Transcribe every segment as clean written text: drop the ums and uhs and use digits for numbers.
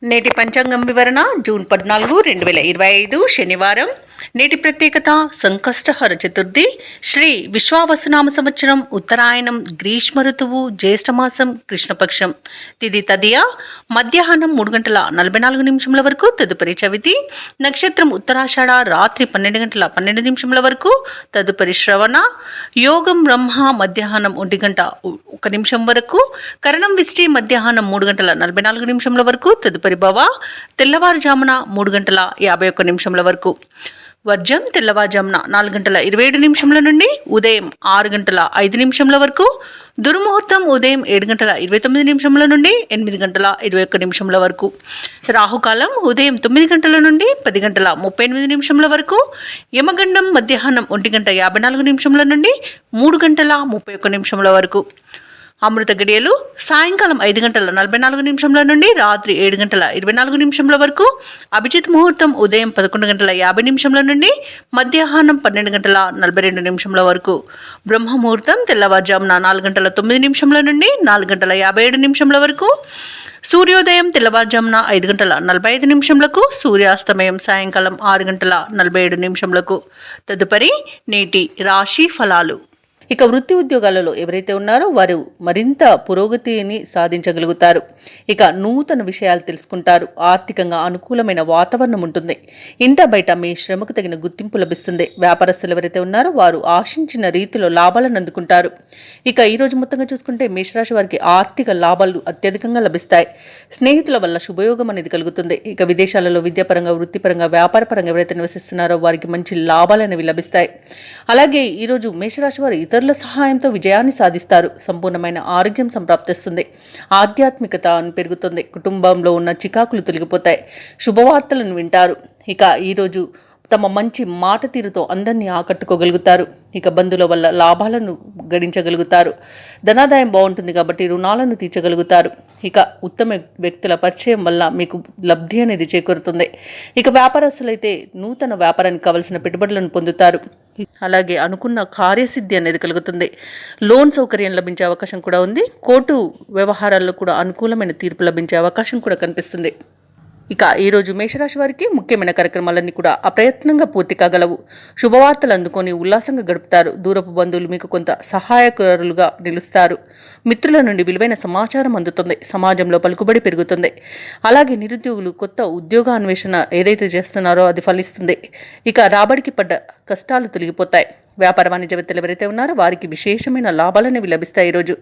నేటి పంచాంగం వివరణ జూన్ 14, 2025 శనివారం. నేటి ప్రత్యేకత సంకష్టహర చతుర్థి, శ్రీ విశ్వావసునామ సంవత్సరం, ఉత్తరాయణం, గ్రీష్మ ఋతువు, జ్యేష్ఠమాసం, కృష్ణపక్షం. తిథి తదియ మధ్యాహ్నం 3:44 వరకు, తదుపరి చవితి. నక్షత్రం ఉత్తరాషాఢ రాత్రి 12:12 వరకు, తదుపరి శ్రవణ. యోగం బ్రహ్మ మధ్యాహ్నం 1:01 వరకు, కరణం విష్టి మధ్యాహ్నం 3:44 వరకు, తదుపరి భవ తెల్లవారుజామున 3:51 వరకు. వర్జం తెల్లవారుజామున 4:27 నుండి ఉదయం 6:05 వరకు. దుర్ముహూర్తం ఉదయం 7:29 నుండి 8:21 వరకు. రాహుకాలం ఉదయం 9 నుండి 10:38 వరకు. యమగండం మధ్యాహ్నం 1:54 నుండి 3:31 వరకు. అమృత గడియలు సాయంకాలం 5:44 నుండి రాత్రి 7:24 వరకు. అభిజిత్ ముహూర్తం ఉదయం 11:50 నుండి మధ్యాహ్నం 12:42 వరకు. బ్రహ్మ ముహూర్తం తెల్లవారుజామున 4:09 నుండి 4:57 వరకు. సూర్యోదయం తెల్లవారుజామున 5:45 సూర్యాస్తమయం సాయంకాలం 6:47 తదుపరి నేటి రాశి ఫలాలు. ఇక వృత్తి ఉద్యోగాలలో ఎవరైతే ఉన్నారో వారు మరింత పురోగతిని సాధించగలుగుతారు. ఇక నూతన విషయాలు తెలుసుకుంటారు. ఆర్థికంగా అనుకూలమైన వాతావరణం ఉంటుంది. ఇంట బయట మీ శ్రమకు తగిన గుర్తింపు లభిస్తుంది. వ్యాపారస్తులు ఎవరైతే ఉన్నారో వారు ఆశించిన రీతిలో లాభాలను అందుకుంటారు. ఇక ఈరోజు మొత్తంగా చూసుకుంటే మేషరాశి వారికి ఆర్థిక లాభాలు అత్యధికంగా లభిస్తాయి. స్నేహితుల వల్ల శుభయోగం అనేది కలుగుతుంది. ఇక విదేశాలలో విద్యాపరంగా, వృత్తిపరంగా, వ్యాపారపరంగా ఎవరైతే నివసిస్తున్నారో వారికి మంచి లాభాలు అనేవి లభిస్తాయి. అలాగే ఈరోజు మేషరాశి వారు ఇతరుల సహాయంతో విజయాన్ని సాధిస్తారు. సంపూర్ణమైన ఆరోగ్యం సంప్రాప్తిస్తుంది. ఆధ్యాత్మికత పెరుగుతుంది. కుటుంబంలో ఉన్న చికాకులు తొలగిపోతాయి. శుభవార్తలను వింటారు. ఇక ఈరోజు తమ మంచి మాట తీరుతో అందరినీ ఆకట్టుకోగలుగుతారు. ఇక బంధువుల వల్ల లాభాలను గడించగలుగుతారు. ధనాదాయం బాగుంటుంది కాబట్టి రుణాలను తీర్చగలుగుతారు. ఇక ఉత్తమ వ్యక్తుల పరిచయం వల్ల మీకు లబ్ధి అనేది చేకూరుతుంది. ఇక వ్యాపారస్తులైతే నూతన వ్యాపారానికి కావలసిన పెట్టుబడులను పొందుతారు. అలాగే అనుకున్న కార్యసిద్ధి అనేది కలుగుతుంది. లోన్ సౌకర్యం లభించే అవకాశం కూడా ఉంది. కోర్టు వ్యవహారాల్లో కూడా అనుకూలమైన తీర్పు లభించే అవకాశం కూడా కనిపిస్తుంది. ఇక ఈరోజు మేషరాశి వారికి ముఖ్యమైన కార్యక్రమాలన్నీ కూడా అప్రయత్నంగా పూర్తి కాగలవు. శుభవార్తలు అందుకొని ఉల్లాసంగా గడుపుతారు. దూరపు బంధువులు మీకు కొంత సహాయకులుగా నిలుస్తారు. మిత్రుల నుండి విలువైన సమాచారం అందుతుంది. సమాజంలో పలుకుబడి పెరుగుతుంది. అలాగే నిరుద్యోగులు కొత్త ఉద్యోగ అన్వేషణ ఏదైతే చేస్తున్నారో అది ఫలిస్తుంది. ఇక రాబడికి పడ్డ కష్టాలు తొలగిపోతాయి. వ్యాపార వాణిజ్యవేత్తలు ఎవరైతే ఉన్నారో వారికి విశేషమైన లాభాలనేవి లభిస్తాయి. ఈరోజు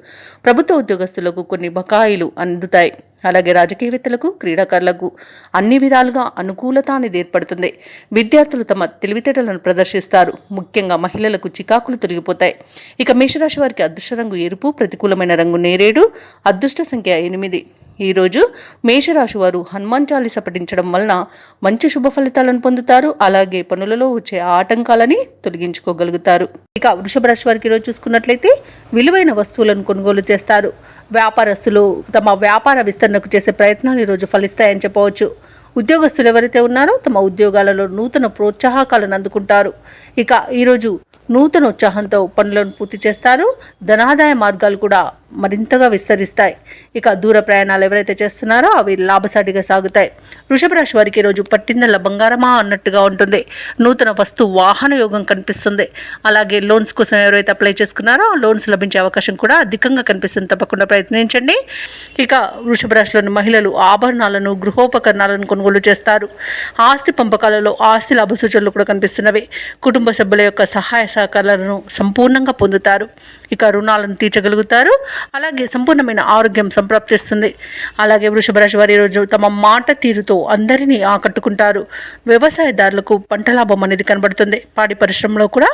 ప్రభుత్వ ఉద్యోగస్తులకు కొన్ని బకాయిలు అందుతాయి. అలాగే రాజకీయవేత్తలకు, క్రీడాకారులకు అన్ని విధాలుగా అనుకూలత అనేది ఏర్పడుతుంది. విద్యార్థులు తమ తెలివితేటలను ప్రదర్శిస్తారు. ముఖ్యంగా మహిళలకు చికాకులు తొలగిపోతాయి. ఇక మేషరాశి వారికి అదృష్ట రంగు ఎరుపు, ప్రతికూలమైన రంగు నేరేడు, అదృష్ట సంఖ్య 8. ఈరోజు మేషరాశి వారు హనుమాన్ చాలీస పఠించడం వలన మంచి శుభ ఫలితాలను పొందుతారు. అలాగే పనులలో వచ్చే ఆటంకాలని తొలగించుకోగలుగుతారు. ఇక వృషభ రాశి వారికి ఈరోజు చూసుకున్నట్లయితే విలువైన వస్తువులను కొనుగోలు చేస్తారు. వ్యాపారస్తులు తమ వ్యాపార విస్తరణకు చేసే ప్రయత్నాలు ఈరోజు ఫలిస్తాయని చెప్పవచ్చు. ఉద్యోగస్తులు ఎవరైతే ఉన్నారో తమ ఉద్యోగాలలో నూతన ప్రోత్సాహకాలను అందుకుంటారు. ఇక ఈరోజు నూతన ఉత్సాహంతో పనులను పూర్తి చేస్తారు. ధనాదాయ మార్గాలు కూడా మరింతగా విస్తరిస్తాయి. ఇక దూర ప్రయాణాలు ఎవరైతే చేస్తున్నారో అవి లాభసాటిగా సాగుతాయి. వృషభ రాశి వారికి ఈరోజు పట్టిందల్ల బంగారమా అన్నట్టుగా ఉంటుంది. నూతన వస్తు వాహన యోగం కనిపిస్తుంది. అలాగే లోన్స్ కోసం ఎవరైతే అప్లై చేసుకున్నారో లోన్స్ లభించే అవకాశం కూడా అధికంగా కనిపిస్తుంది. తప్పకుండా ప్రయత్నించండి. ఇక వృషభ రాశిలోని మహిళలు ఆభరణాలను, గృహోపకరణాలను కొనుగోలు చేస్తారు. ఆస్తి పంపకాలలో ఆస్తి లాభ సూచనలు కూడా కనిపిస్తున్నవి. కుటుంబ సభ్యుల యొక్క సహాయ సహకారాలను సంపూర్ణంగా పొందుతారు. ఇక రుణాలను తీర్చగలుగుతారు. అలాగే సంపూర్ణమైన ఆరోగ్యం సంప్రాప్తిస్తుంది. అలాగే వృషభ రాశి వారి రోజు తమ మాట తీరుతో అందరినీ ఆకట్టుకుంటారు. వ్యవసాయదారులకు పంట లాభం అనేది కనబడుతుంది. పాడి పరిశ్రమలో కూడా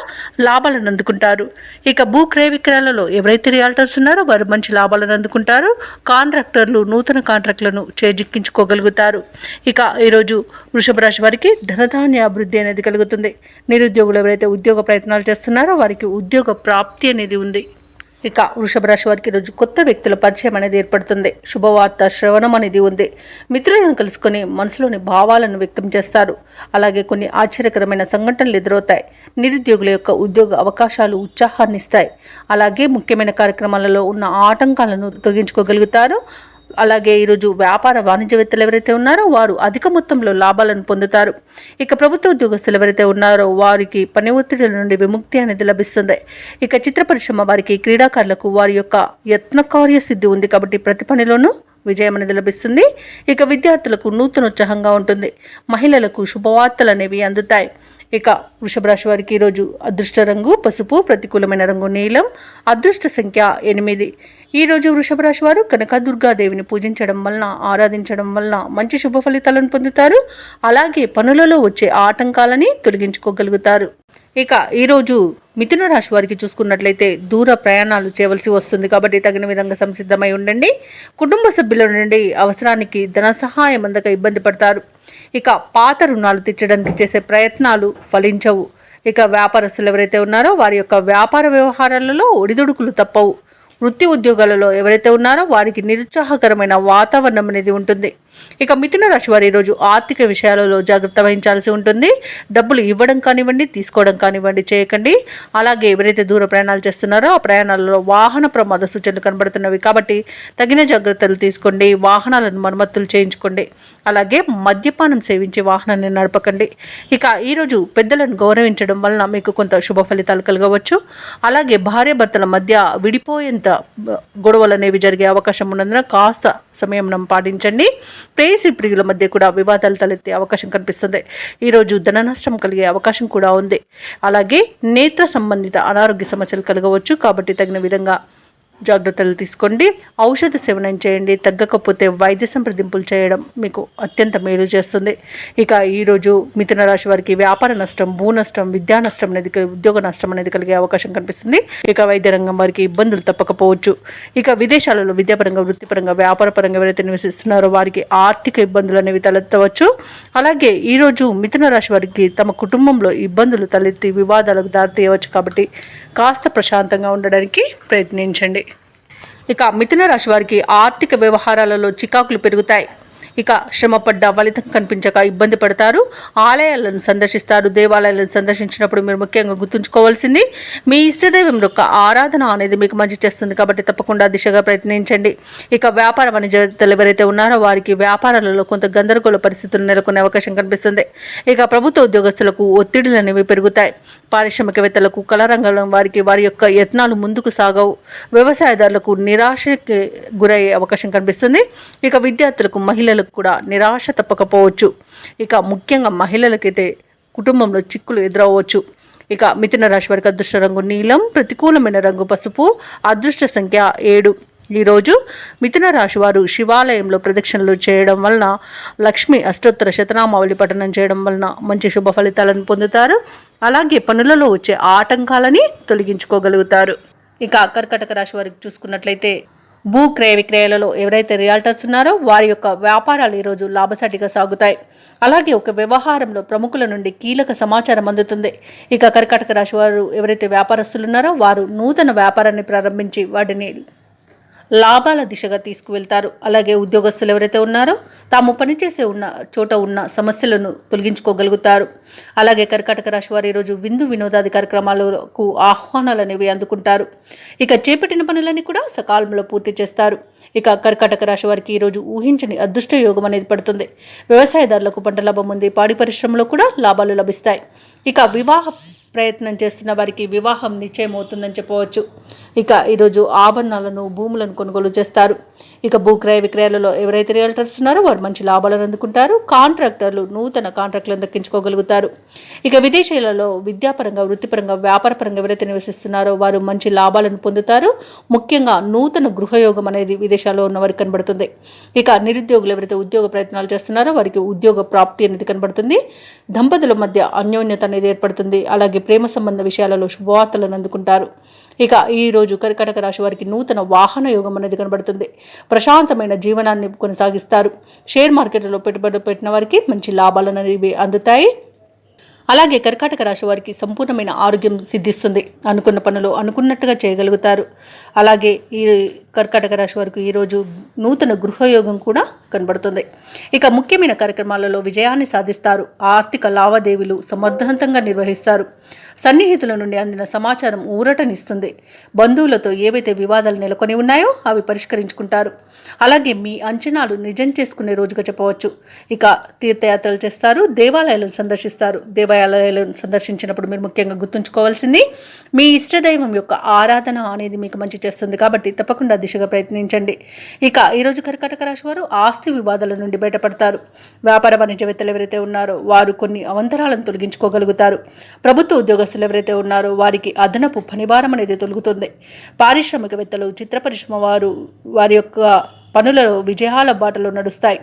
లాభాలను అందుకుంటారు. ఇక భూ క్రయ విక్రయాలలో ఎవరైతే రియాల్టర్స్ ఉన్నారో వారు మంచి లాభాలను అందుకుంటారు. కాంట్రాక్టర్లు నూతన కాంట్రాక్టులను చేజిక్కించుకోగలుగుతారు. ఇక ఈరోజు వృషభ రాశి వారికి ధనధాన్య అభివృద్ధి అనేది కలుగుతుంది. నిరుద్యోగులు ఎవరైతే ఉద్యోగ ప్రయత్నాలు చేస్తున్నారో వారికి ఉద్యోగ ప్రాప్తి అనేది ఉంది. ఇక వృషభ రాశి వారికి ఈరోజు కొత్త వ్యక్తుల పరిచయం అనేది ఏర్పడుతుంది. శుభవార్త శ్రవణం అనేది ఉంది. మిత్రులను కలుసుకొని మనసులోని భావాలను వ్యక్తం చేస్తారు. అలాగే కొన్ని ఆశ్చర్యకరమైన సంఘటనలు ఎదురవుతాయి. నిరుద్యోగుల యొక్క ఉద్యోగ అవకాశాలు ఉత్సాహాన్ని ఇస్తాయి. అలాగే ముఖ్యమైన కార్యక్రమాలలో ఉన్న ఆటంకాలను తొలగించుకోగలుగుతారు. అలాగే ఈరోజు వ్యాపార వాణిజ్యవేత్తలు ఎవరైతే ఉన్నారో వారు అధిక మొత్తంలో లాభాలను పొందుతారు. ఇక ప్రభుత్వ ఉద్యోగస్తులు ఎవరైతే ఉన్నారో వారికి పని ఒత్తిడి నుండి విముక్తి అనేది లభిస్తుంది. ఇక చిత్ర పరిశ్రమ వారికి, క్రీడాకారులకు వారి యొక్క యత్నకార్య సిద్ధి ఉంది కాబట్టి ప్రతి పనిలోనూ విజయం అనేది లభిస్తుంది. ఇక విద్యార్థులకు నూతనోత్సాహంగా ఉంటుంది. మహిళలకు శుభవార్తలు అనేవి అందుతాయి. ఇక వృషభ రాశి వారికి ఈరోజు అదృష్ట రంగు పసుపు, ప్రతికూలమైన రంగు నీలం, అదృష్ట సంఖ్య 8. ఈరోజు వృషభ రాశి వారు కనకదుర్గాదేవిని పూజించడం వలన, ఆరాధించడం వలన మంచి శుభ ఫలితాలను పొందుతారు. అలాగే పనులలో వచ్చే ఆటంకాలని తొలగించుకోగలుగుతారు. ఇక ఈరోజు మిథున రాశి వారికి చూసుకున్నట్లయితే దూర ప్రయాణాలు చేయవలసి వస్తుంది కాబట్టి తగిన విధంగా సంసిద్ధమై ఉండండి. కుటుంబ సభ్యుల నుండి అవసరానికి ధన సహాయం అందక ఇబ్బంది పడతారు. ఇక పాత రుణాలు తీర్చడానికి చేసే ప్రయత్నాలు ఫలించవు. ఇక వ్యాపారస్తులు ఎవరైతే ఉన్నారో వారి యొక్క వ్యాపార వ్యవహారాలలో ఒడిదుడుకులు తప్పవు. వృత్తి ఉద్యోగాలలో ఎవరైతే ఉన్నారో వారికి నిరుత్సాహకరమైన వాతావరణం అనేది ఉంటుంది. ఇక మిథున రాశి వారు ఈరోజు ఆర్థిక విషయాలలో జాగ్రత్త వహించాల్సి ఉంటుంది. డబ్బులు ఇవ్వడం కానివ్వండి, తీసుకోవడం కానివ్వండి చేయకండి. అలాగే ఎవరైతే దూర ప్రయాణాలు చేస్తున్నారో ఆ ప్రయాణాలలో వాహన ప్రమాద సూచనలు కనబడుతున్నవి కాబట్టి తగిన జాగ్రత్తలు తీసుకోండి. వాహనాలను మరమ్మతులు చేయించుకోండి. అలాగే మద్యపానం సేవించి వాహనాన్ని నడపకండి. ఇక ఈరోజు పెద్దలను గౌరవించడం వలన మీకు కొంత శుభ ఫలితాలు కలగవచ్చు. అలాగే భార్యాభర్తల మధ్య విడిపోయేంత గొడవలు అనేవి జరిగే అవకాశం ఉన్నందున కాస్త సమయం పాటించండి. ప్రేయసి ప్రియుల మధ్య కూడా వివాదాలు తలెత్తే అవకాశం కనిపిస్తుంది. ఈరోజు ధన నష్టం కలిగే అవకాశం కూడా ఉంది. అలాగే నేత్ర సంబంధిత అనారోగ్య సమస్యలు కలగవచ్చు కాబట్టి తగిన విధంగా జాగ్రత్తలు తీసుకోండి. ఔషధ సేవనం చేయండి. తగ్గకపోతే వైద్య సంప్రదింపులు చేయడం మీకు అత్యంత మేలు చేస్తుంది. ఇక ఈరోజు మిథున రాశి వారికి వ్యాపార నష్టం, భూ నష్టం, విద్యా నష్టం అనేది, ఉద్యోగ నష్టం అనేది కలిగే అవకాశం కనిపిస్తుంది. ఇక వైద్య రంగం వారికి ఇబ్బందులు తప్పకపోవచ్చు. ఇక విదేశాలలో విద్యాపరంగా, వృత్తిపరంగా, వ్యాపారపరంగా ఎవరైతే నివసిస్తున్నారో వారికి ఆర్థిక ఇబ్బందులు అనేవి తలెత్తవచ్చు. అలాగే ఈరోజు మిథున రాశి వారికి తమ కుటుంబంలో ఇబ్బందులు తలెత్తి వివాదాలకు దారితీయవచ్చు కాబట్టి కాస్త ప్రశాంతంగా ఉండడానికి ప్రయత్నించండి. ఇక మిథున రాశి వారికి ఆర్థిక వ్యవహారాలలో చికాకులు పెరుగుతాయి. ఇక శ్రమపడ్డ ఫలితం కనిపించక ఇబ్బంది పడతారు. ఆలయాలను సందర్శిస్తారు. దేవాలయాలను సందర్శించినప్పుడు మీరు ముఖ్యంగా గుర్తుంచుకోవాల్సింది మీ ఇష్టదైవం యొక్క ఆరాధన అనేది మీకు మంచి చేస్తుంది కాబట్టి తప్పకుండా దిశగా ప్రయత్నించండి. ఇక వ్యాపార వాణిజ్యవేత్తలు ఎవరైతే ఉన్నారో వారికి వ్యాపారాలలో కొంత గందరగోళ పరిస్థితులు నెలకొనే అవకాశం కనిపిస్తుంది. ఇక ప్రభుత్వ ఉద్యోగస్తులకు ఒత్తిడులు అనేవి పెరుగుతాయి. పారిశ్రామికవేత్తలకు, కళారంగంలో వారికి వారి యొక్క యత్నాలు ముందుకు సాగవు. వ్యవసాయదారులకు నిరాశకి గురయ్యే అవకాశం కనిపిస్తుంది. ఇక విద్యార్థులకు, మహిళలకు కూడా నిరాశ తప్పకపోవచ్చు. ఇక ముఖ్యంగా మహిళలకైతే కుటుంబంలో చిక్కులు ఎదురవ్వచ్చు. ఇక మిథున రాశి వారికి అదృష్ట రంగు నీలం, ప్రతికూలమైన రంగు పసుపు, అదృష్ట సంఖ్య 7. ఈరోజు మిథున రాశి వారు శివాలయంలో ప్రదక్షిణలు చేయడం వలన, లక్ష్మి అష్టోత్తర శతనామావళి పఠనం చేయడం వలన మంచి శుభ ఫలితాలను పొందుతారు. అలాగే పనులలో వచ్చే ఆటంకాలని తొలగించుకోగలుగుతారు. ఇక కర్కాటక రాశి వారికి చూసుకున్నట్లయితే భూ క్రయ విక్రయాలలో ఎవరైతే రియాల్టర్స్ ఉన్నారో వారి యొక్క వ్యాపారాలు ఈరోజు లాభసాటిగా సాగుతాయి. అలాగే ఒక వ్యవహారంలో ప్రముఖుల నుండి కీలక సమాచారం అందుతుంది. ఇక కర్కాటక రాశి వారు ఎవరైతే వ్యాపారస్తులు ఉన్నారో వారు నూతన వ్యాపారాన్ని ప్రారంభించి వాటిని లాభాల దిశగా తీసుకువెళ్తారు. అలాగే ఉద్యోగస్తులు ఎవరైతే ఉన్నారో తాము పనిచేసే చోట ఉన్న సమస్యలను తొలగించుకోగలుగుతారు. అలాగే కర్కాటక రాశి వారు ఈరోజు విందు వినోదాది కార్యక్రమాలకు ఆహ్వానాలు అనేవి అందుకుంటారు. ఇక చేపట్టిన పనులన్నీ కూడా సకాలంలో పూర్తి చేస్తారు. ఇక కర్కాటక రాశి వారికి ఈరోజు ఊహించని అదృష్ట యోగం అనేది పడుతుంది. వ్యవసాయదారులకు పంట లాభం ఉంది. పాడి పరిశ్రమలో కూడా లాభాలు లభిస్తాయి. ఇక వివాహ ప్రయత్నం చేస్తున్న వారికి వివాహం నిశ్చయం అవుతుందని చెప్పవచ్చు. ఇక ఈరోజు ఆభరణాలను, భూములను కొనుగోలు చేస్తారు. ఇక భూక్రయ విక్రయాలలో ఎవరైతే రియల్టర్స్ ఉన్నారో వారు మంచి లాభాలను అందుకుంటారు. కాంట్రాక్టర్లు నూతన కాంట్రాక్టులను దక్కించుకోగలుగుతారు. ఇక విదేశీయులలో విద్యాపరంగా, వృత్తిపరంగా, వ్యాపారపరంగా ఎవరైతే నివసిస్తున్నారో వారు మంచి లాభాలను పొందుతారు. ముఖ్యంగా నూతన గృహయోగం అనేది విదేశాల్లో ఉన్న వారికి కనబడుతుంది. ఇక నిరుద్యోగులు ఎవరైతే ఉద్యోగ ప్రయత్నాలు చేస్తున్నారో వారికి ఉద్యోగ ప్రాప్తి అనేది కనబడుతుంది. దంపతుల మధ్య అన్యోన్యత అనేది ఏర్పడుతుంది. అలాగే ప్రేమ సంబంధ విషయాలలో శుభవార్తలను అందుకుంటారు. ఇక ఈరోజు కర్కాటక రాశి వారికి నూతన వాహన యోగం అనేది కనబడుతుంది. ప్రశాంతమైన జీవనాన్ని కొనసాగిస్తారు. షేర్ మార్కెట్లో పెట్టుబడులు పెట్టిన వారికి మంచి లాభాలు అనేవి అందుతాయి. అలాగే కర్కాటక రాశి వారికి సంపూర్ణమైన ఆరోగ్యం సిద్ధిస్తుంది. అనుకున్న పనులు అనుకున్నట్టుగా చేయగలుగుతారు. అలాగే ఈ కర్కాటక రాశి వారికి ఈరోజు నూతన గృహయోగం కూడా కనబడుతుంది. ఇక ముఖ్యమైన కార్యక్రమాలలో విజయాన్ని సాధిస్తారు. ఆర్థిక లావాదేవీలు సమర్థవంతంగా నిర్వహిస్తారు. సన్నిహితుల నుండి అందిన సమాచారం ఊరటనిస్తుంది. బంధువులతో ఏవైతే వివాదాలు నెలకొని ఉన్నాయో అవి పరిష్కరించుకుంటారు. అలాగే మీ అంచనాలు నిజం చేసుకునే రోజుగా చెప్పవచ్చు. ఇక తీర్థయాత్రలు చేస్తారు, దేవాలయాలను సందర్శిస్తారు. దేవాలయాలను సందర్శించినప్పుడు మీరు ముఖ్యంగా గుర్తుంచుకోవాల్సింది మీ ఇష్టదైవం యొక్క ఆరాధన అనేది మీకు మంచి చేస్తుంది కాబట్టి తప్పకుండా దిశగా ప్రయత్నించండి. ఇక ఈరోజు కర్కాటక రాశి వారు ఆస్తి వివాదాల నుండి బయటపడతారు. వ్యాపార వాణిజ్యవేత్తలు ఎవరైతే ఉన్నారో వారు కొన్ని అవంతరాలను తొలగించుకోగలుగుతారు. ప్రభుత్వ ఉద్యోగస్తులు ఎవరైతే ఉన్నారో వారికి అదనపు పనిభారం అనేది తొలగుతుంది. పారిశ్రామికవేత్తలు, చిత్ర పరిశ్రమ వారి యొక్క పనులలో విజయాల బాటలో నడుస్తాయి.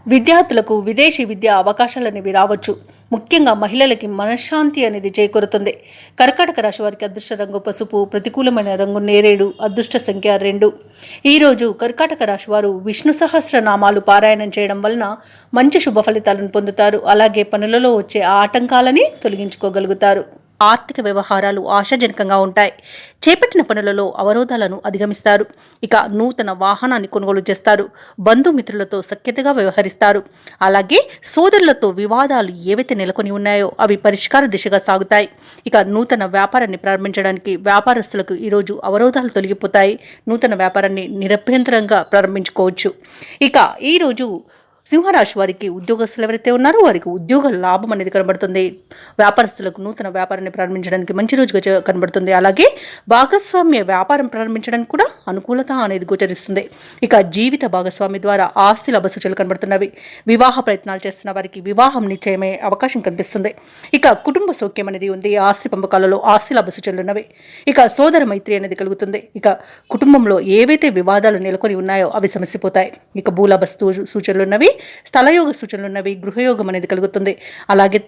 విద్యార్థులకు విదేశీ విద్యా అవకాశాలు అనేవి రావచ్చు. ముఖ్యంగా మహిళలకి మనశ్శాంతి అనేది చేకూరుతుంది. కర్కాటక రాశి వారికి అదృష్ట రంగు పసుపు, ప్రతికూలమైన రంగు నేరేడు, అదృష్ట సంఖ్య 2. ఈరోజు కర్కాటక రాశి వారు విష్ణు సహస్రనామాలు పారాయణం చేయడం వలన మంచి శుభ ఫలితాలను పొందుతారు. అలాగే పనులలో వచ్చే ఆటంకాలని తొలగించుకోగలుగుతారు. ఆర్థిక వ్యవహారాలు ఆశాజనకంగా ఉంటాయి. చేపట్టిన పనులలో అవరోధాలను అధిగమిస్తారు. ఇక నూతన వాహనాన్ని కొనుగోలు చేస్తారు. బంధుమిత్రులతో సఖ్యతగా వ్యవహరిస్తారు. అలాగే సోదరులతో వివాదాలు ఏవైతే నెలకొని ఉన్నాయో అవి పరిష్కార దిశగా సాగుతాయి. ఇక నూతన వ్యాపారాన్ని ప్రారంభించడానికి వ్యాపారస్తులకు ఈరోజు అవరోధాలు తొలగిపోతాయి. నూతన వ్యాపారాన్ని నిరభ్యంతరంగా ప్రారంభించుకోవచ్చు. ఇక ఈరోజు సింహరాశి వారికి ఉద్యోగస్తులు ఎవరైతే ఉన్నారో వారికి ఉద్యోగ లాభం అనేది కనబడుతుంది. వ్యాపారస్తులకు నూతన వ్యాపారాన్ని ప్రారంభించడానికి మంచి రోజుగా కనబడుతుంది. అలాగే భాగస్వామ్య వ్యాపారం ప్రారంభించడానికి కూడా అనుకూలత అనేది గోచరిస్తుంది. ఇక జీవిత భాగస్వామి ద్వారా ఆస్తి లాభ సూచనలు కనబడుతున్నవి. వివాహ ప్రయత్నాలు చేస్తున్న వారికి వివాహం నిశ్చయమయ్యే అవకాశం కనిపిస్తుంది. ఇక కుటుంబ సౌఖ్యం అనేది ఉంది. ఆస్తి పంపకాలలో ఆస్తి లాభ సూచనలు ఉన్నవి. ఇక సోదర మైత్రి అనేది కలుగుతుంది. ఇక కుటుంబంలో ఏవైతే వివాదాలు నెలకొని ఉన్నాయో అవి సమసిపోతాయి. ఇక భూలాభ సూచనలు ఉన్నవి. స్థలయోగ సూచనలు ఉన్నవి. గృహయోగం అనేది కలుగుతుంది. అలాగే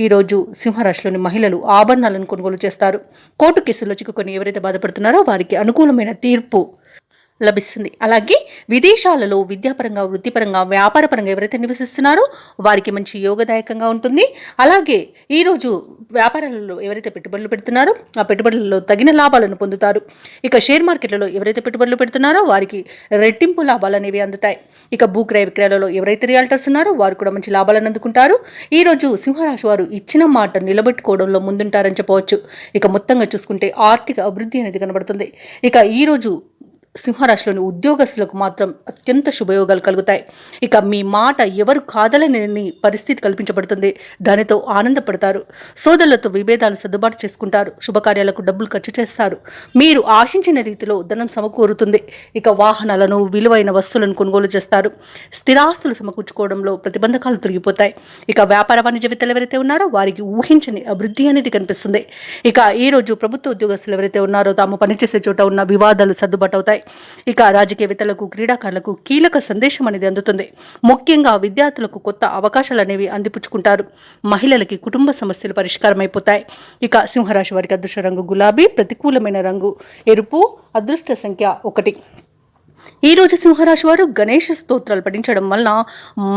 ఈరోజు సింహరాశిలోని మహిళలు ఆభరణాలను కొనుగోలు చేస్తారు. కోర్టు కేసుల్లో చిక్కుకొని ఎవరైతే బాధపడుతున్నారో వారికి అనుకూలమైన తీర్పు లభిస్తుంది. అలాగే విదేశాలలో విద్యాపరంగా, వృత్తిపరంగా, వ్యాపారపరంగా ఎవరైతే నివసిస్తున్నారో వారికి మంచి యోగదాయకంగా ఉంటుంది. అలాగే ఈరోజు వ్యాపారాలలో ఎవరైతే పెట్టుబడులు పెడుతున్నారో ఆ పెట్టుబడులలో తగిన లాభాలను పొందుతారు. ఇక షేర్ మార్కెట్లలో ఎవరైతే పెట్టుబడులు పెడుతున్నారో వారికి రెట్టింపు లాభాలు అనేవి అందుతాయి. ఇక భూక్రయ విక్రయాలలో ఎవరైతే రియాల్టర్స్ ఉన్నారో వారు కూడా మంచి లాభాలను అందుకుంటారు. ఈరోజు సింహరాశి వారు ఇచ్చిన మాట నిలబెట్టుకోవడంలో ముందుంటారని చెప్పవచ్చు. ఇక మొత్తంగా చూసుకుంటే ఆర్థిక అభివృద్ధి అనేది కనబడుతుంది. ఇక ఈరోజు సింహరాశిలోని ఉద్యోగస్తులకు మాత్రం అత్యంత శుభయోగాలు కలుగుతాయి. ఇక మీ మాట ఎవరు కాదలని పరిస్థితి కల్పించబడుతుంది. దానితో ఆనందపడతారు. సోదరులతో విభేదాలు సర్దుబాటు చేసుకుంటారు. శుభకార్యాలకు డబ్బులు ఖర్చు చేస్తారు. మీరు ఆశించిన రీతిలో ధనం సమకూరుతుంది. ఇక వాహనాలను, విలువైన వస్తువులను కొనుగోలు చేస్తారు. స్థిరాస్తులు సమకూర్చుకోవడంలో ప్రతిబంధకాలు తొలగిపోతాయి. ఇక వ్యాపార వాణిజ్యవేత్తలు ఎవరైతే ఉన్నారో వారికి ఊహించని అభివృద్ధి అనేది కనిపిస్తుంది. ఇక ఈరోజు ప్రభుత్వ ఉద్యోగస్తులు ఎవరైతే ఉన్నారో తాము పనిచేసే చోట ఉన్న వివాదాలు సర్దుబాటు అవుతాయి. ఇక రాజకీయవేత్తలకు, క్రీడాకారులకు కీలక సందేశం అనేది అందుతుంది. ముఖ్యంగా విద్యార్థులకు కొత్త అవకాశాలు అనేవి అందిపుచ్చుకుంటారు. మహిళలకి కుటుంబ సమస్యలు పరిష్కారం అయిపోతాయి. ఇక సింహరాశి వారికి అదృష్ట రంగు గులాబీ, ప్రతికూలమైన రంగు ఎరుపు, అదృష్ట సంఖ్య 1. ఈరోజు సింహరాశి వారు గణేష స్తోత్రాలు పఠించడం వలన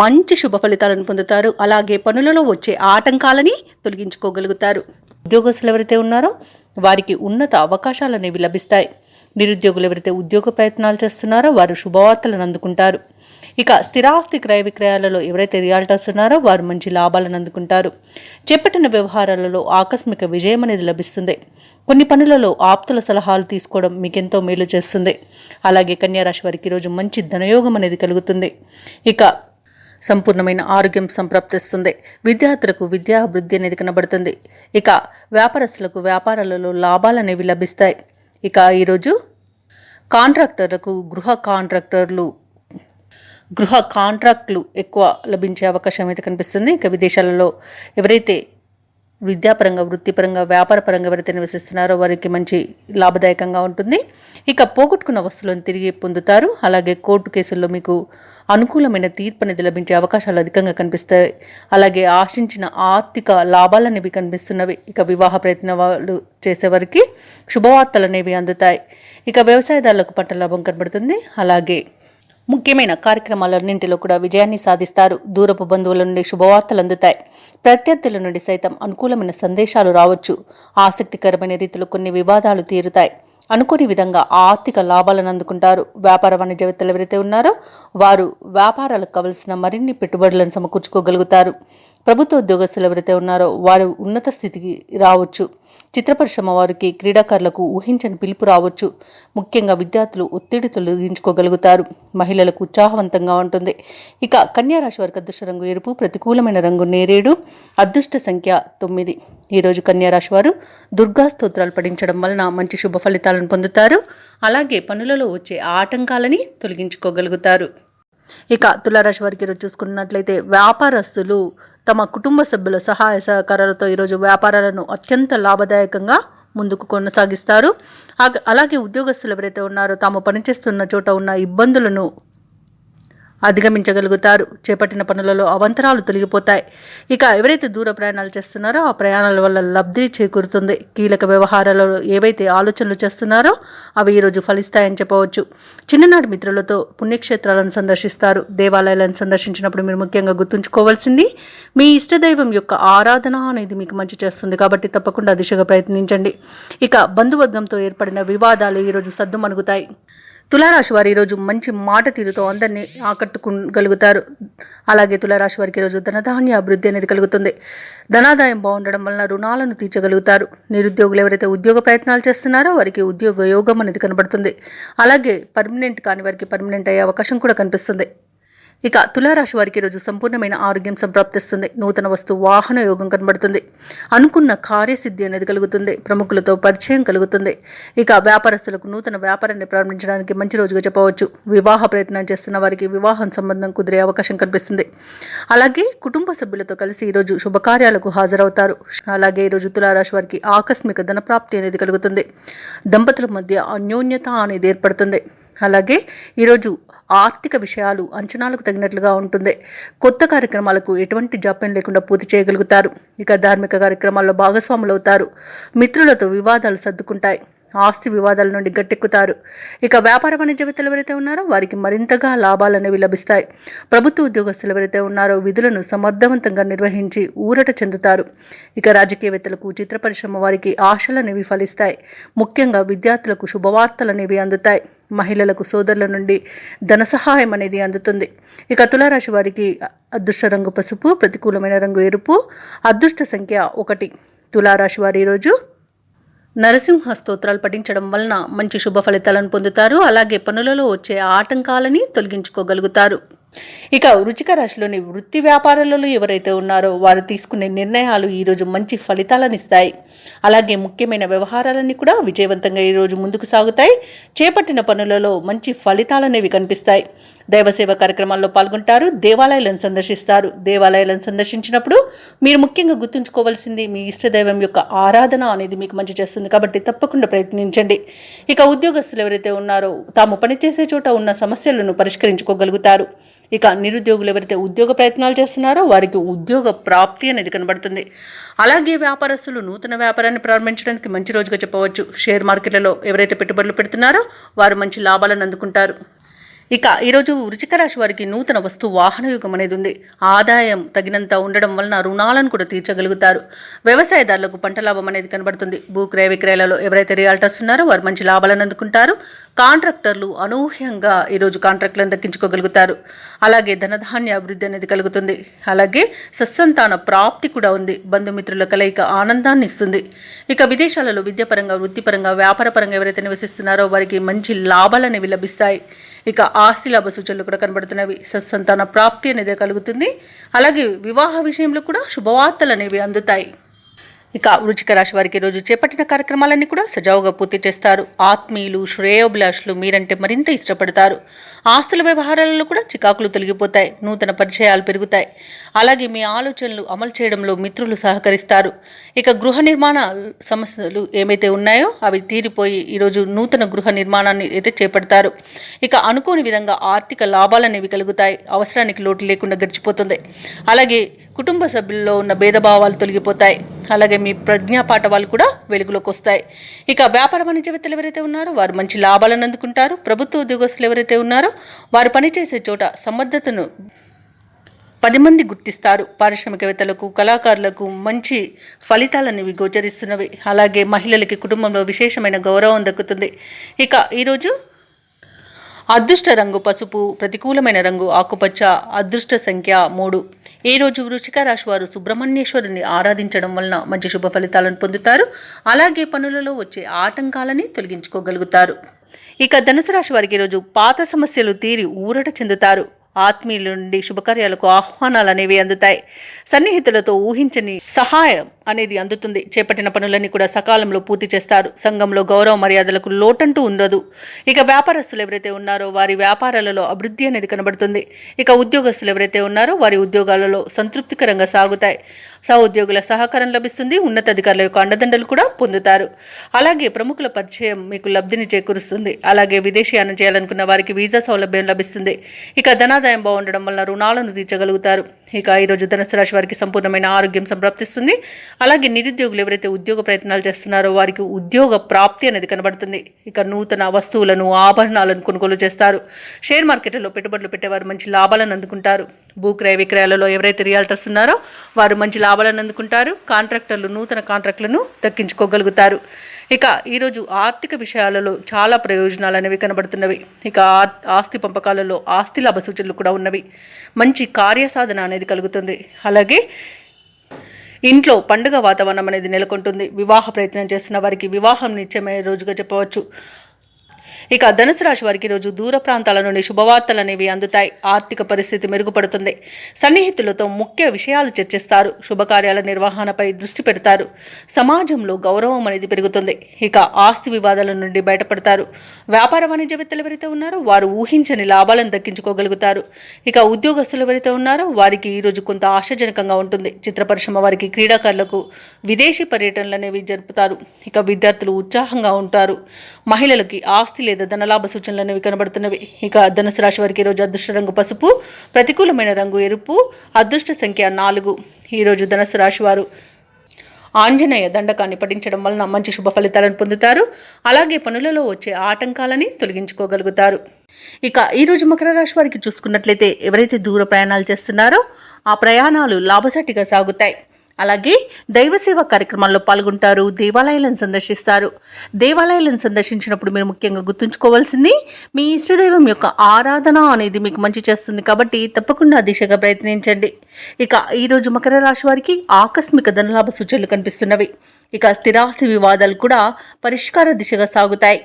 మంచి శుభ ఫలితాలను పొందుతారు. అలాగే పనులలో వచ్చే ఆటంకాలని తొలగించుకోగలుగుతారు. ఉద్యోగస్తులు ఎవరైతే ఉన్నారో వారికి ఉన్నత అవకాశాలు అనేవి లభిస్తాయి. నిరుద్యోగులు ఎవరైతే ఉద్యోగ ప్రయత్నాలు చేస్తున్నారో వారు శుభవార్తలను అందుకుంటారు. ఇక స్థిరాస్తి క్రయ విక్రయాలలో ఎవరైతే రియాల్టర్స్ ఉన్నారో వారు మంచి లాభాలను అందుకుంటారు. చేపట్టిన వ్యవహారాలలో ఆకస్మిక విజయం అనేది లభిస్తుంది. కొన్ని పనులలో ఆప్తుల సలహాలు తీసుకోవడం మీకెంతో మేలు చేస్తుంది. అలాగే కన్యారాశి వారికి ఈరోజు మంచి ధనయోగం అనేది కలుగుతుంది. ఇక సంపూర్ణమైన ఆరోగ్యం సంప్రాప్తిస్తుంది. విద్యార్థులకు విద్యా అభివృద్ధి అనేది కనబడుతుంది. ఇక వ్యాపారస్తులకు వ్యాపారాలలో లాభాలు అనేవి లభిస్తాయి. ఇక ఈరోజు కాంట్రాక్టర్లకు గృహ కాంట్రాక్టులు ఎక్కువ లభించే అవకాశం అయితే కనిపిస్తుంది. ఇక విదేశాలలో ఎవరైతే విద్యాపరంగా, వృత్తిపరంగా, వ్యాపారపరంగా ఎవరైతే నివసిస్తున్నారో వారికి మంచి లాభదాయకంగా ఉంటుంది. ఇక పోగొట్టుకున్న వస్తువులను తిరిగి పొందుతారు. అలాగే కోర్టు కేసుల్లో మీకు అనుకూలమైన తీర్పు అనేది లభించే అవకాశాలు అధికంగా కనిపిస్తాయి. అలాగే ఆశించిన ఆర్థిక లాభాలు అనేవి కనిపిస్తున్నవి. ఇక వివాహ ప్రయత్నాలు చేసేవారికి శుభవార్తలు అనేవి అందుతాయి. ఇక వ్యవసాయదారులకు పంట లాభం కనబడుతుంది. అలాగే ముఖ్యమైన కార్యక్రమాలన్నింటిలో కూడా విజయాన్ని సాధిస్తారు. దూరపు బంధువుల నుండి శుభవార్తలు అందుతాయి. ప్రత్యర్థుల నుండి సైతం అనుకూలమైన సందేశాలు రావచ్చు. ఆసక్తికరమైన రీతిలో కొన్ని వివాదాలు తీరుతాయి. అనుకోని విధంగా ఆర్థిక లాభాలను అందుకుంటారు. వ్యాపార వాణిజ్యవేత్తలు ఎవరైతే ఉన్నారో వారు వ్యాపారాలకు కావలసిన మరిన్ని పెట్టుబడులను సమకూర్చుకోగలుగుతారు. ప్రభుత్వ ఉద్యోగస్తులు ఎవరైతే ఉన్నారో వారు ఉన్నత స్థితికి రావచ్చు. చిత్ర పరిశ్రమ వారికి, క్రీడాకారులకు ఊహించని పిలుపు రావచ్చు. ముఖ్యంగా విద్యార్థులు ఒత్తిడి తొలగించుకోగలుగుతారు. మహిళలకు ఉత్సాహవంతంగా ఉంటుంది. ఇక కన్యా రాశి వారికి అదృష్ట రంగు ఎరుపు, ప్రతికూలమైన రంగు నేరేడు, అదృష్ట సంఖ్య 9. ఈరోజు కన్యా రాశి వారు దుర్గా స్తోత్రాలు పఠించడం వలన మంచి శుభ ఫలితాలను పొందుతారు. అలాగే పనులలో వచ్చే ఆటంకాలని తొలగించుకోగలుగుతారు. ఇక తులారాశి వారికి ఈరోజు చూసుకున్నట్లయితే వ్యాపారస్తులు తమ కుటుంబ సభ్యుల సహాయ సహకారాలతో ఈరోజు వ్యాపారాలను అత్యంత లాభదాయకంగా ముందుకు కొనసాగిస్తారు. అలాగే ఉద్యోగస్తులు ఎవరైతే ఉన్నారో తాము పనిచేస్తున్న చోట ఉన్న ఇబ్బందులను అధిగమించగలుగుతారు. చేపట్టిన పనులలో అవంతరాలు తొలగిపోతాయి. ఇక ఎవరైతే దూర ప్రయాణాలు చేస్తున్నారో ఆ ప్రయాణాల వల్ల లబ్ధి చేకూరుతుంది. కీలక వ్యవహారాలలో ఏవైతే ఆలోచనలు చేస్తున్నారో అవి ఈరోజు ఫలిస్తాయని చెప్పవచ్చు. చిన్ననాటి మిత్రులతో పుణ్యక్షేత్రాలను సందర్శిస్తారు. దేవాలయాలను సందర్శించినప్పుడు మీరు ముఖ్యంగా గుర్తుంచుకోవాల్సింది మీ ఇష్టదైవం యొక్క ఆరాధన అనేది మీకు మంచి చేస్తుంది. కాబట్టి తప్పకుండా దిశగా ప్రయత్నించండి. ఇక బంధువర్గంతో ఏర్పడిన వివాదాలు ఈరోజు సద్దుమణుగుతాయి. తులారాశి వారు ఈరోజు మంచి మాట తీరుతో అందరినీ ఆకట్టుకోగలుగుతారు. అలాగే తులారాశి వారికి ఈరోజు ధనధాన్య అభివృద్ధి అనేది కలుగుతుంది. ధనాదాయం బాగుండడం వలన రుణాలను తీర్చగలుగుతారు. నిరుద్యోగులు ఎవరైతే ఉద్యోగ ప్రయత్నాలు చేస్తున్నారో వారికి ఉద్యోగ యోగం అనేది కనబడుతుంది. అలాగే పర్మనెంట్ కాని వారికి పర్మనెంట్ అయ్యే అవకాశం కూడా కనిపిస్తుంది. ఇక తులారాశి వారికి ఈరోజు సంపూర్ణమైన ఆరోగ్యం సంప్రాప్తిస్తుంది. నూతన వస్తు వాహన యోగం కనబడుతుంది. అనుకున్న కార్యసిద్ధి అనేది కలుగుతుంది. ప్రముఖులతో పరిచయం కలుగుతుంది. ఇక వ్యాపారస్తులకు నూతన వ్యాపారాన్ని ప్రారంభించడానికి మంచి రోజుగా చెప్పవచ్చు. వివాహ ప్రయత్నం చేస్తున్న వారికి వివాహం సంబంధం కుదిరే అవకాశం కనిపిస్తుంది. అలాగే కుటుంబ సభ్యులతో కలిసి ఈరోజు శుభకార్యాలకు హాజరవుతారు. అలాగే ఈరోజు తులారాశి వారికి ఆకస్మిక ధనప్రాప్తి అనేది కలుగుతుంది. దంపతుల మధ్య అన్యోన్యత అనేది ఏర్పడుతుంది. అలాగే ఈరోజు ఆర్థిక విషయాలు అంచనాలకు తగినట్లుగా ఉంటుంది. కొత్త కార్యక్రమాలకు ఎటువంటి జాప్యం లేకుండా పూర్తి చేయగలుగుతారు. ఇక ధార్మిక కార్యక్రమాల్లో భాగస్వాములు అవుతారు. మిత్రులతో వివాదాలు సర్దుకుంటాయి. ఆస్తి వివాదాల నుండి గట్టెక్కుతారు. ఇక వ్యాపార వాణిజ్యవేత్తలు ఎవరైతే ఉన్నారో వారికి మరింతగా లాభాలు అనేవి లభిస్తాయి. ప్రభుత్వ ఉద్యోగస్తులు ఎవరైతే ఉన్నారో విధులను సమర్థవంతంగా నిర్వహించి ఊరట చెందుతారు. ఇక రాజకీయవేత్తలకు, చిత్ర పరిశ్రమ వారికి ఆశలు అనేవి ఫలిస్తాయి. ముఖ్యంగా విద్యార్థులకు శుభవార్తలు అనేవి అందుతాయి. మహిళలకు సోదరుల నుండి ధన సహాయం అనేది అందుతుంది. ఇక తులారాశి వారికి అదృష్ట రంగు పసుపు, ప్రతికూలమైన రంగు ఎరుపు, అదృష్ట సంఖ్య 1. తులారాశి వారి ఈరోజు నరసింహ స్తోత్రాలు పఠించడం వలన మంచి శుభ ఫలితాలను పొందుతారు. అలాగే పనులలో వచ్చే ఆటంకాలని తొలగించుకోగలుగుతారు. ఇక వృశ్చిక రాశిలోని వృత్తి వ్యాపారాలలో ఎవరైతే ఉన్నారో వారు తీసుకునే నిర్ణయాలు ఈరోజు మంచి ఫలితాలను ఇస్తాయి. అలాగే ముఖ్యమైన వ్యవహారాలన్నీ కూడా విజయవంతంగా ఈరోజు ముందుకు సాగుతాయి. చేపట్టిన పనులలో మంచి ఫలితాలనేవి కనిపిస్తాయి. దైవసేవ కార్యక్రమాల్లో పాల్గొంటారు. దేవాలయాలను సందర్శిస్తారు. దేవాలయాలను సందర్శించినప్పుడు మీరు ముఖ్యంగా గుర్తుంచుకోవాల్సింది మీ ఇష్టదైవం యొక్క ఆరాధన అనేది మీకు మంచి చేస్తుంది. కాబట్టి తప్పకుండా ప్రయత్నించండి. ఇక ఉద్యోగస్తులు ఎవరైతే ఉన్నారో తాము పనిచేసే చోట ఉన్న సమస్యలను పరిష్కరించుకోగలుగుతారు. ఇక నిరుద్యోగులు ఎవరైతే ఉద్యోగ ప్రయత్నాలు చేస్తున్నారో వారికి ఉద్యోగ ప్రాప్తి అనేది కనబడుతుంది. అలాగే వ్యాపారస్తులు నూతన వ్యాపారాన్ని ప్రారంభించడానికి మంచి రోజుగా చెప్పవచ్చు. షేర్ మార్కెట్లలో ఎవరైతే పెట్టుబడులు పెడుతున్నారో వారు మంచి లాభాలను అందుకుంటారు. ఇక ఈరోజు వృశ్చిక రాశి వారికి నూతన వస్తు వాహన యుగం అనేది ఉంది. ఆదాయం తగినంత ఉండడం వలన రుణాలను కూడా తీర్చగలుగుతారు. వ్యవసాయదారులకు పంట లాభం అనేది కనబడుతుంది. భూ క్రయ విక్రయాలలో ఎవరైతే రియాల్టర్స్ ఉన్నారో వారు మంచి లాభాలను అందుకుంటారు. కాంట్రాక్టర్లు అనూహ్యంగా ఈరోజు కాంట్రాక్టులను దక్కించుకోగలుగుతారు. అలాగే ధనధాన్య అభివృద్ధి అనేది కలుగుతుంది. అలాగే సత్సంతాన ప్రాప్తి కూడా ఉంది. బంధుమిత్రుల కలయిక ఆనందాన్ని ఇస్తుంది. ఇక విదేశాలలో విద్యాపరంగా, వృత్తిపరంగా, వ్యాపారపరంగా ఎవరైతే నివసిస్తున్నారో వారికి మంచి లాభాలు అనేవి లభిస్తాయి. ఇక ఆస్తి లాభ సూచనలు కూడా కనబడుతున్నవి. సత్సంతాన ప్రాప్తి అనేది కలుగుతుంది. అలాగే వివాహ విషయంలో కూడా శుభవార్తలు అనేవి అందుతాయి. ఇక వృశ్చిక రాశి వారికి ఈరోజు చేపట్టిన కార్యక్రమాలన్నీ కూడా సజావుగా పూర్తి చేస్తారు. ఆత్మీయులు, శ్రేయోభిలాషులు మీరంటే మరింత ఇష్టపడతారు. ఆస్తుల వ్యవహారాలలో కూడా చికాకులు తొలగిపోతాయి. నూతన పరిచయాలు పెరుగుతాయి. అలాగే మీ ఆలోచనలు అమలు చేయడంలో మిత్రులు సహకరిస్తారు. ఇక గృహ నిర్మాణ సమస్యలు ఏమైతే ఉన్నాయో అవి తీరిపోయి ఈరోజు నూతన గృహ నిర్మాణాన్ని అయితే చేపడతారు. ఇక అనుకోని విధంగా ఆర్థిక లాభాలు అనేవి కలుగుతాయి. అవసరానికి లోటు లేకుండా గడిచిపోతుంది. అలాగే కుటుంబ సభ్యుల్లో ఉన్న భేదభావాలు తొలగిపోతాయి. అలాగే మీ ప్రజ్ఞాపాఠవాలు కూడా వెలుగులోకి వస్తాయి. ఇక వ్యాపార వాణిజ్యవేత్తలు ఎవరైతే ఉన్నారో వారు మంచి లాభాలను అందుకుంటారు. ప్రభుత్వ ఉద్యోగస్తులు ఎవరైతే ఉన్నారో వారు పనిచేసే చోట సమర్థతను 10 మంది గుర్తిస్తారు. పారిశ్రామికవేత్తలకు, కళాకారులకు మంచి ఫలితాలనేవి గోచరిస్తున్నవి. అలాగే మహిళలకి కుటుంబంలో విశేషమైన గౌరవం దక్కుతుంది. ఇక ఈరోజు అదృష్ట రంగు పసుపు, ప్రతికూలమైన రంగు ఆకుపచ్చ, అదృష్ట సంఖ్య 3. ఈ రోజు వృశ్చిక రాశి వారు సుబ్రహ్మణ్యేశ్వరుని ఆరాధించడం వలన మంచి శుభ ఫలితాలను పొందుతారు. అలాగే పనులలో వచ్చే ఆటంకాలని తొలగించుకోగలుగుతారు. ఇక ధనుసు రాశి వారికి ఈరోజు పాత సమస్యలు తీరి ఊరట చెందుతారు. ఆత్మీయుల నుండి శుభకార్యాలకు ఆహ్వానాలు అనేవి అందుతాయి. సన్నిహితులతో ఊహించని సహాయం అనేది అందుతుంది. చేపట్టిన పనులన్నీ కూడా సకాలంలో పూర్తి చేస్తారు. సంఘంలో గౌరవ మర్యాదలకు లోటంటూ ఉండదు. ఇక వ్యాపారస్తులు ఎవరైతే ఉన్నారో వారి వ్యాపారాలలో అభివృద్ధి అనేది కనబడుతుంది. ఇక ఉద్యోగస్తులు ఎవరైతే ఉన్నారో వారి ఉద్యోగాలలో సంతృప్తికరంగా సాగుతాయి. సహోద్యోగుల సహకారం లభిస్తుంది. ఉన్నతాధికారుల యొక్క అండదండలు కూడా పొందుతారు. అలాగే ప్రముఖుల పరిచయం మీకు లబ్ధిని చేకూరుస్తుంది. అలాగే విదేశీయానం చేయాలనుకున్న వారికి వీసా సౌలభ్యం లభిస్తుంది. ఇక ధనాదాయం బాగుండడం వల్ల రుణాలను తీర్చగలుగుతారు. ఇక ఈరోజు ధనుసు రాశి వారికి సంపూర్ణమైన ఆరోగ్యం సంప్రాప్తిస్తుంది. అలాగే నిరుద్యోగులు ఎవరైతే ఉద్యోగ ప్రయత్నాలు చేస్తున్నారో వారికి ఉద్యోగ ప్రాప్తి అనేది కనబడుతుంది. ఇక నూతన వస్తువులను, ఆభరణాలను కొనుగోలు చేస్తారు. షేర్ మార్కెట్లలో పెట్టుబడులు పెట్టేవారు మంచి లాభాలను అందుకుంటారు. భూక్రయ విక్రయాలలో ఎవరైతే రియాల్టర్స్ ఉన్నారో వారు మంచి లాభాలను అందుకుంటారు. కాంట్రాక్టర్లు నూతన కాంట్రాక్టులను దక్కించుకోగలుగుతారు. ఇక ఈరోజు ఆర్థిక విషయాలలో చాలా ప్రయోజనాలు అనేవి కనబడుతున్నవి. ఇక ఆస్తి పంపకాలలో ఆస్తి లాభ సూచనలు కూడా ఉన్నవి. మంచి కార్యసాధన అనేది కలుగుతుంది. అలాగే ఇంట్లో పండుగ వాతావరణం అనేది నెలకొంటుంది. వివాహ ప్రయత్నం చేస్తున్న వారికి వివాహం నిశ్చయమయ్యే రోజుగా చెప్పవచ్చు. ఇక ధనుసు రాశి వారికి రోజు దూర ప్రాంతాల నుండి శుభవార్తలు అనేవి అందుతాయి. ఆర్థిక పరిస్థితి మెరుగుపడుతుంది. సన్నిహితులతో ముఖ్య విషయాలు చర్చిస్తారు. శుభకార్యాల నిర్వహణపై దృష్టి పెడతారు. సమాజంలో గౌరవం అనేది పెరుగుతుంది. ఇక ఆస్తి వివాదాల నుండి బయటపడతారు. వ్యాపార వాణిజ్యవేత్తలు ఎవరైతే ఉన్నారో వారు ఊహించని లాభాలను దక్కించుకోగలుగుతారు. ఇక ఉద్యోగస్తులు ఎవరైతే ఉన్నారో వారికి ఈరోజు కొంత ఆశాజనకంగా ఉంటుంది. చిత్ర పరిశ్రమ వారికి, క్రీడాకారులకు విదేశీ పర్యటనలు అనేవి జరుపుతారు. ఇక విద్యార్థులు ఉత్సాహంగా ఉంటారు. మహిళలకి ఆస్తి లేదా ధనలాభ సూచనలు అనేవి కనబడుతున్నవి. ఇక ధనుసు రాశి వారికి ఈరోజు అదృష్ట రంగు పసుపు, ప్రతికూలమైన రంగు ఎరుపు, అదృష్ట సంఖ్య 4. ఈరోజు ధనుసు రాశి వారు ఆంజనేయ దండకాన్ని పఠించడం వలన మంచి శుభ ఫలితాలను పొందుతారు. అలాగే పనులలో వచ్చే ఆటంకాలని తొలగించుకోగలుగుతారు. ఇక ఈరోజు మకర రాశి వారికి చూసుకున్నట్లయితే ఎవరైతే దూర ప్రయాణాలు చేస్తున్నారో ఆ ప్రయాణాలు లాభసాటిగా సాగుతాయి. అలాగే దైవసేవ కార్యక్రమాల్లో పాల్గొంటారు. దేవాలయాలను సందర్శిస్తారు. దేవాలయాలను సందర్శించినప్పుడు మీరు ముఖ్యంగా గుర్తుంచుకోవాల్సింది మీ ఇష్టదైవం యొక్క ఆరాధన అనేది మీకు మంచి చేస్తుంది. కాబట్టి తప్పకుండా దిశగా ప్రయత్నించండి. ఇక ఈరోజు మకర రాశి వారికి ఆకస్మిక ధనలాభ సూచనలు కనిపిస్తున్నవి. ఇక స్థిరాస్తి వివాదాలు కూడా పరిష్కార దిశగా సాగుతాయి.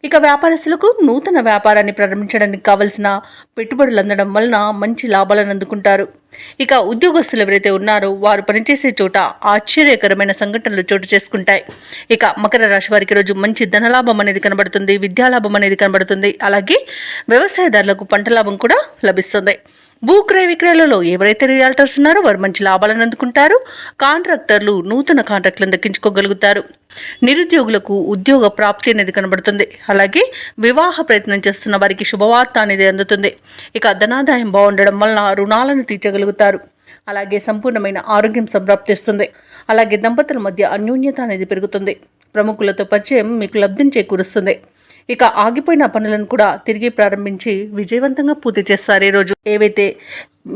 ఇక వ్యాపారస్తులకు నూతన వ్యాపారాన్ని ప్రారంభించడానికి కావలసిన పెట్టుబడులు అందడం వలన మంచి లాభాలను అందుకుంటారు. ఇక ఉద్యోగస్తులు ఎవరైతే ఉన్నారో వారు పనిచేసే చోట ఆశ్చర్యకరమైన సంఘటనలు చోటు చేసుకుంటాయి. ఇక మకర రాశి వారికి రోజు మంచి ధనలాభం అనేది కనబడుతుంది. విద్యాలాభం అనేది కనబడుతుంది. అలాగే వ్యవసాయదారులకు పంట లాభం కూడా లభిస్తుంది. భూక్రయ విక్రయాలలో ఎవరైతే రియాల్టర్స్ ఉన్నారో వారు మంచి లాభాలను అందుకుంటారు. కాంట్రాక్టర్లు నూతన కాంట్రాక్టులను దక్కించుకోగలుగుతారు. నిరుద్యోగులకు ఉద్యోగ ప్రాప్తి అనేది కనబడుతుంది. అలాగే వివాహ ప్రయత్నం చేస్తున్న వారికి శుభవార్త అనేది అందుతుంది. ఇక ధనాదాయం బాగుండడం వలన రుణాలను తీర్చగలుగుతారు. అలాగే సంపూర్ణమైన ఆరోగ్యం సంప్రాప్తిస్తుంది. అలాగే దంపతుల మధ్య అన్యోన్యత అనేది పెరుగుతుంది. ప్రముఖులతో పరిచయం మీకు లబ్ధిని చేకూరుస్తుంది. ఇక ఆగిపోయిన పనులను కూడా తిరిగి ప్రారంభించి విజయవంతంగా పూర్తి చేస్తారు. ఈరోజు ఏవైతే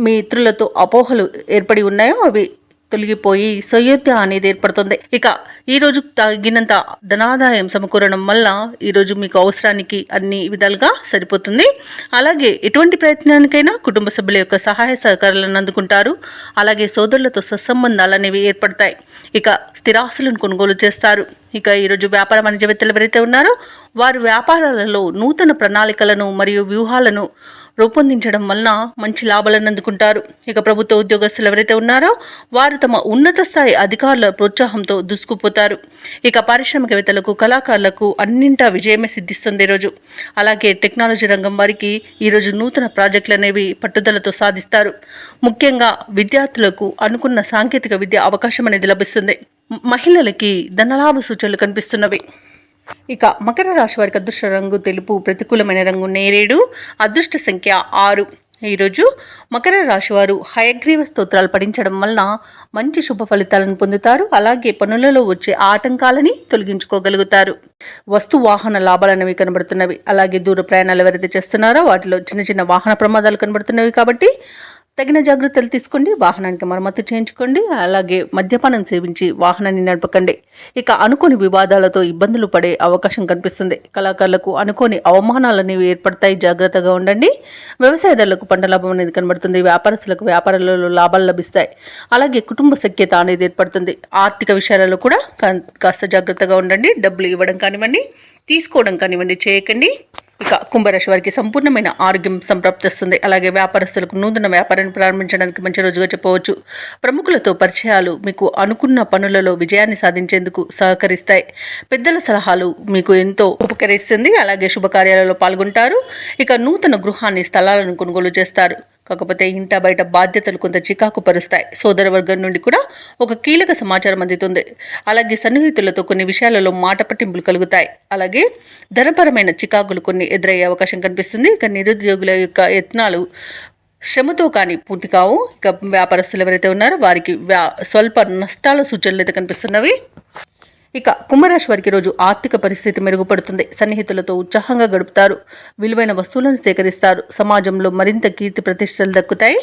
మీ ఇతరులతో అపోహలు ఏర్పడి ఉన్నాయో అవి తొలగిపోయి సయోధ్య అనేది ఏర్పడుతుంది. ఇక ఈరోజు తగినంత ధనాదాయం సమకూరడం వల్ల ఈరోజు మీకు అవసరానికి అన్ని విధాలుగా సరిపోతుంది. అలాగే ఎటువంటి ప్రయత్నానికైనా కుటుంబ సభ్యుల యొక్క సహాయ సహకారాలను అందుకుంటారు. అలాగే సోదరులతో సత్సంబంధాలు అనేవి ఏర్పడతాయి. ఇక స్థిరాస్తులను కొనుగోలు చేస్తారు. ఇక ఈరోజు వ్యాపార వాణిజ్యవేత్తలు ఎవరైతే ఉన్నారో వారు వ్యాపారాలలో నూతన ప్రణాళికలను మరియు వ్యూహాలను రూపొందించడం వలన మంచి లాభాలను అందుకుంటారు. ఇక ప్రభుత్వ ఉద్యోగస్తులు ఎవరైతే ఉన్నారో వారు తమ ఉన్నత స్థాయి అధికారుల ప్రోత్సాహంతో దూసుకుపోతారు. ఇక పారిశ్రామికవేత్తలకు, కళాకారులకు అన్నింటా విజయమే సిద్ధిస్తుంది ఈరోజు. అలాగే టెక్నాలజీ రంగం వారికి ఈరోజు నూతన ప్రాజెక్టులు అనేవి పట్టుదలతో సాధిస్తారు. ముఖ్యంగా విద్యార్థులకు అనుకున్న సాంకేతిక విద్య అవకాశం అనేది లభిస్తుంది. మహిళలకి ధనలాభ సూచనలు కనిపిస్తున్నవి. ఇక మకర రాశి వారికి అదృష్ట రంగు తెలుపు, ప్రతికూలమైన రంగు నేరేడు, అదృష్ట సంఖ్య 6. ఈరోజు మకర రాశి వారు హయగ్రీవ స్తోత్రాలు పఠించడం వలన మంచి శుభ ఫలితాలను పొందుతారు. అలాగే పనులలో వచ్చే ఆటంకాలని తొలగించుకోగలుగుతారు. వస్తు వాహన లాభాలు అనేవి కనబడుతున్నవి. అలాగే దూర ప్రయాణాలు ఎవరైతే చేస్తున్నారో వాటిలో చిన్న చిన్న వాహన ప్రమాదాలు కనబడుతున్నవి. కాబట్టి తగిన జాగ్రత్తలు తీసుకోండి. వాహనానికి మరమ్మతు చేయించుకోండి. అలాగే మద్యపానం సేవించి వాహనాన్ని నడపకండి. ఇక అనుకోని వివాదాలతో ఇబ్బందులు పడే అవకాశం కనిపిస్తుంది. కళాకారులకు అనుకోని అవమానాలనేవి ఏర్పడతాయి, జాగ్రత్తగా ఉండండి. వ్యవసాయదారులకు పంట లాభం అనేది కనబడుతుంది. వ్యాపారస్తులకు వ్యాపారాలలో లాభాలు లభిస్తాయి. అలాగే కుటుంబ సఖ్యత అనేది ఏర్పడుతుంది. ఆర్థిక విషయాలలో కూడా కాస్త జాగ్రత్తగా ఉండండి. డబ్బులు ఇవ్వడం కానివ్వండి, తీసుకోవడం కానివ్వండి చేయకండి. ఇక కుంభరాశి వారికి సంపూర్ణమైన ఆరోగ్యం సంప్రాప్తిస్తుంది. అలాగే వ్యాపారస్తులకు నూతన వ్యాపారాన్ని ప్రారంభించడానికి మంచి రోజుగా చెప్పవచ్చు. ప్రముఖులతో పరిచయాలు మీకు అనుకున్న పనులలో విజయాన్ని సాధించేందుకు సహకరిస్తాయి. పెద్దల సలహాలు మీకు ఎంతో ఉపకరిస్తుంది. అలాగే శుభకార్యాలలో పాల్గొంటారు. ఇక నూతన గృహాన్ని, స్థలాలను కొనుగోలు చేస్తారు. కాకపోతే ఇంట బయట బాధ్యతలు కొంత చికాకు పరుస్తాయి. సోదర వర్గం నుండి కూడా ఒక కీలక సమాచారం అందుతుంది. అలాగే సన్నిహితులతో కొన్ని విషయాలలో మాట పట్టింపులు కలుగుతాయి. అలాగే ధనపరమైన చికాకులు కొన్ని ఎదురయ్యే అవకాశం కనిపిస్తుంది. ఇక నిరుద్యోగుల యొక్క యత్నాలు శ్రమతో కానీ పూర్తి కావు. ఇక వ్యాపారస్తులు ఎవరైతే ఉన్నారో వారికి స్వల్ప నష్టాల సూచనలు అయితే కనిపిస్తున్నవి. ఇక కుంభరాశి వారికి రోజు ఆర్థిక పరిస్థితి మెరుగుపడుతుంది. సన్నిహితులతో ఉత్సాహంగా గడుపుతారు. విలువైన వస్తువులను సేకరిస్తారు. సమాజంలో మరింత కీర్తి ప్రతిష్టలు దక్కుతాయి.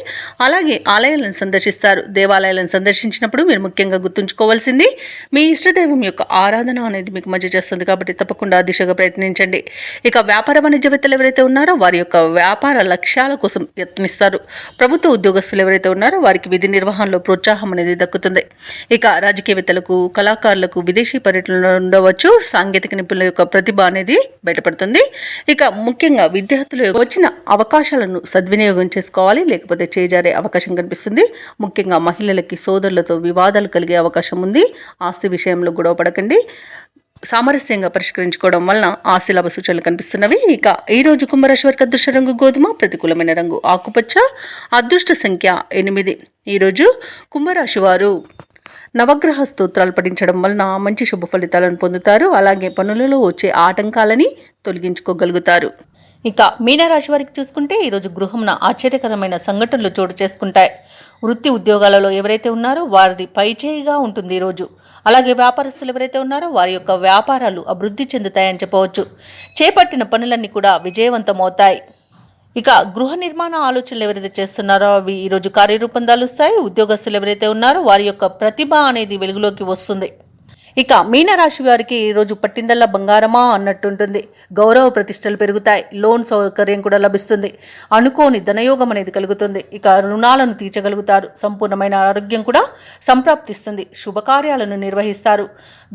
అలాగే ఆలయాలను సందర్శిస్తారు. దేవాలయాలను సందర్శించినప్పుడు మీరు ముఖ్యంగా గుర్తుంచుకోవాల్సింది మీ ఇష్టదైవం యొక్క ఆరాధన అనేది మీకు మంచి చేస్తుంది. కాబట్టి తప్పకుండా ఆ దిశగా ప్రయత్నించండి. ఇక వ్యాపార వాణిజ్యవేత్తలు ఎవరైతే ఉన్నారో వారి యొక్క వ్యాపార లక్ష్యాల కోసం యత్నిస్తారు. ప్రభుత్వ ఉద్యోగస్తులు ఎవరైతే ఉన్నారో వారికి విధి నిర్వహణలో ప్రోత్సాహం అనేది దక్కుతుంది. ఇక రాజకీయవేత్తలకు, కళాకారులకు విదేశీ పర్యటనలో ఉండవచ్చు. సాంకేతిక నిపుణుల యొక్క ప్రతిభ అనేది బయటపడుతుంది. ఇక ముఖ్యంగా విద్యార్థులు వచ్చిన అవకాశాలను సద్వినియోగం చేసుకోవాలి, లేకపోతే చేజారే అవకాశం కనిపిస్తుంది. ముఖ్యంగా మహిళలకి సోదరులతో వివాదాలు కలిగే అవకాశం ఉంది. ఆస్తి విషయంలో గొడవ పడకండి. సామరస్యంగా పరిష్కరించుకోవడం వలన ఆశీలాభ సూచనలు కనిపిస్తున్నవి. ఇక ఈ రోజు కుంభరాశి వారికి అదృష్ట రంగు గోధుమ, ప్రతికూలమైన రంగు ఆకుపచ్చ, అదృష్ట సంఖ్య 8. ఈరోజు కుంభరాశి వారు నవగ్రహ స్తోత్రాలు పఠించడం వలన మంచి శుభ ఫలితాలను పొందుతారు. అలాగే పనులలో వచ్చే ఆటంకాలని తొలగించుకోగలుగుతారు. ఇక మీనరాశి వారికి చూసుకుంటే ఈరోజు గృహంన ఆశ్చర్యకరమైన సంఘటనలు చోటు చేసుకుంటాయి. వృత్తి ఉద్యోగాలలో ఎవరైతే ఉన్నారో వారిది పైచేయిగా ఉంటుంది ఈరోజు. అలాగే వ్యాపారస్తులు ఎవరైతే ఉన్నారో వారి యొక్క వ్యాపారాలు అభివృద్ధి చెందుతాయని చెప్పవచ్చు. చేపట్టిన పనులన్నీ కూడా విజయవంతమవుతాయి. ఇక గృహ నిర్మాణ ఆలోచనలు ఎవరైతే చేస్తున్నారో అవి ఈరోజు కార్యరూపం దాలుస్తాయి. ఉద్యోగస్తులు ఎవరైతే ఉన్నారో వారి యొక్క ప్రతిభ అనేది వెలుగులోకి వస్తుంది. ఇక మీనరాశి వారికి ఈరోజు పట్టిందల్లా బంగారమా అన్నట్టుంటుంది. గౌరవ ప్రతిష్టలు పెరుగుతాయి. లోన్ సౌకర్యం కూడా లభిస్తుంది. అనుకోని ధనయోగం అనేది కలుగుతుంది. ఇక రుణాలను తీర్చగలుగుతారు. సంపూర్ణమైన ఆరోగ్యం కూడా సంప్రాప్తిస్తుంది. శుభకార్యాలను నిర్వహిస్తారు.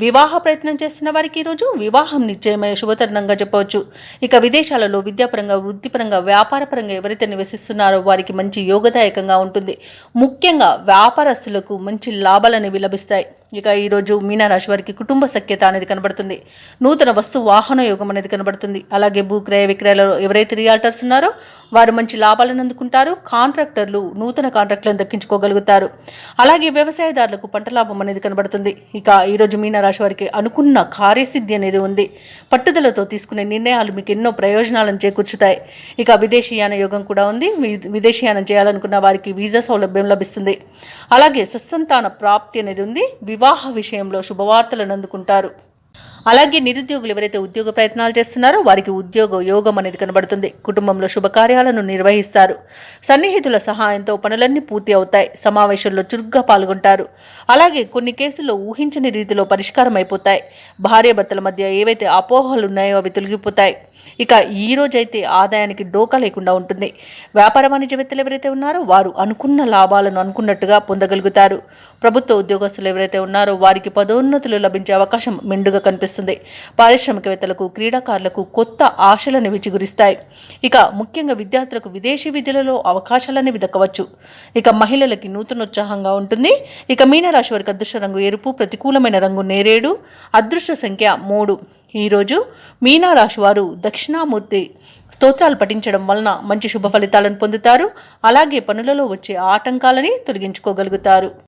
వివాహ ప్రయత్నం చేస్తున్న వారికి ఈరోజు వివాహం నిశ్చయమైన శుభతరుణంగా చెప్పవచ్చు. ఇక విదేశాలలో విద్యాపరంగా, వృత్తిపరంగా, వ్యాపారపరంగా ఎవరైతే నివసిస్తున్నారో వారికి మంచి యోగదాయకంగా ఉంటుంది. ముఖ్యంగా వ్యాపారస్తులకు మంచి లాభాలు అనేవి లభిస్తాయి. ఇక ఈరోజు మీనరాశి వారికి కుటుంబ సఖ్యత అనేది కనబడుతుంది. నూతన వస్తు వాహన యోగం అనేది కనబడుతుంది. అలాగే భూక్రయ విక్రయాలలో ఎవరైతే రియాల్టర్స్ ఉన్నారో వారు మంచి లాభాలను అందుకుంటారు. కాంట్రాక్టర్లు నూతన కాంట్రాక్టులను దక్కించుకోగలుగుతారు. అలాగే వ్యవసాయదారులకు పంట లాభం అనేది కనబడుతుంది. ఇక ఈరోజు మీనరాశి వారికి అనుకున్న కార్యసిద్ధి అనేది ఉంది. పట్టుదలతో తీసుకునే నిర్ణయాలు మీకు ఎన్నో ప్రయోజనాలను చేకూర్చుతాయి. ఇక విదేశీయాన యోగం కూడా ఉంది. విదేశీయానం చేయాలనుకున్న వారికి వీసా సౌలభ్యం లభిస్తుంది. అలాగే సత్సంతాన ప్రాప్తి అనేది ఉంది. వివాహ విషయంలో శుభవార్తలను అందుకుంటారు. అలాగే నిరుద్యోగులు ఎవరైతే ఉద్యోగ ప్రయత్నాలు చేస్తున్నారో వారికి ఉద్యోగ యోగం అనేది కనబడుతుంది. కుటుంబంలో శుభకార్యాలను నిర్వహిస్తారు. సన్నిహితుల సహాయంతో పనులన్నీ పూర్తి అవుతాయి. సమావేశంలో చురుగ్గా పాల్గొంటారు. అలాగే కొన్ని కేసుల్లో ఊహించని రీతిలో పరిష్కారం అయిపోతాయి. భార్యాభర్తల మధ్య ఏవైతే అపోహలు ఉన్నాయో అవి తొలగిపోతాయి. ఇక ఈ రోజైతే ఆదాయానికి డోకా లేకుండా ఉంటుంది. వ్యాపార వాణిజ్యవేత్తలు ఎవరైతే ఉన్నారో వారు అనుకున్న లాభాలను అనుకున్నట్టుగా పొందగలుగుతారు. ప్రభుత్వ ఉద్యోగస్తులు ఎవరైతే ఉన్నారో వారికి పదోన్నతులు లభించే అవకాశం మెండుగా కనిపిస్తుంది. పారిశ్రామికవేత్తలకు, క్రీడాకారులకు కొత్త ఆశలను విచిగురిస్తాయి. ఇక ముఖ్యంగా విద్యార్థులకు విదేశీ విద్యలలో అవకాశాలనేవి దక్కవచ్చు. ఇక మహిళలకి నూతనోత్సాహంగా ఉంటుంది. ఇక మీనరాశి వారికి అదృష్ట రంగు ఎరుపు, ప్రతికూలమైన రంగు నేరేడు, అదృష్ట సంఖ్య 3. ఈరోజు మీనరాశి వారు దక్షిణామూర్తి స్తోత్రాలు పఠించడం వలన మంచి శుభ ఫలితాలను పొందుతారు. అలాగే పనులలో వచ్చే ఆటంకాలని తొలగించుకోగలుగుతారు.